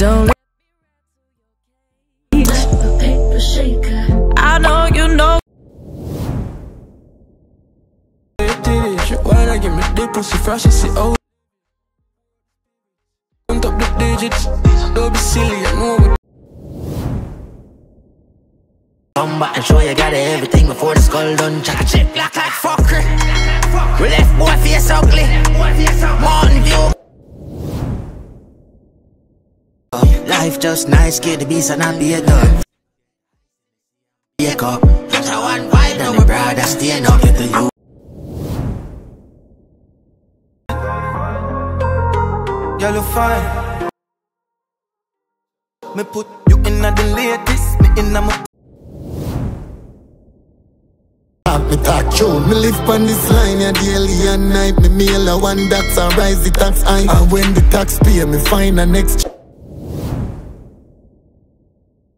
Don't let the paper shaker. I know you know. Why not give me the pussy fresh? She say, oh, count up the digits. Don't be silly, I know what. Come back and show you got everything before the skull done. Chaka chip black like fucker. We left boy face ugly. Mountain View. Life just nice, get the beast and not be a gun. Wake up, that's how one vibe. Then the brother staying up to you. Girl, you fine. Me put you in the latest, me in the me talk true, me live on this line yeah, daily and night. Me mail a one that's a rise the tax high. And when the tax pay, me find a next.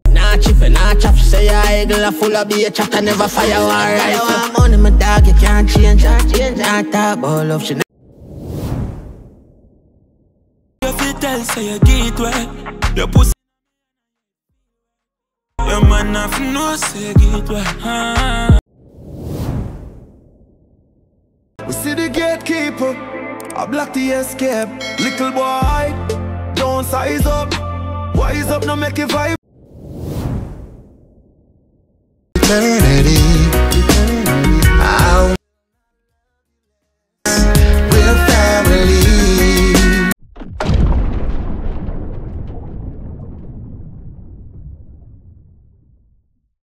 Nah chip and nah chop, she say your eagle full of be a chat and never fire war right. You want money, my dog, you can't change. Nah talk about love, she if you tell, say you get well. Your pussy your man have no say you get well. We see the gatekeeper, I block the escape. Little boy, don't size up. Wise up, no make it vibe.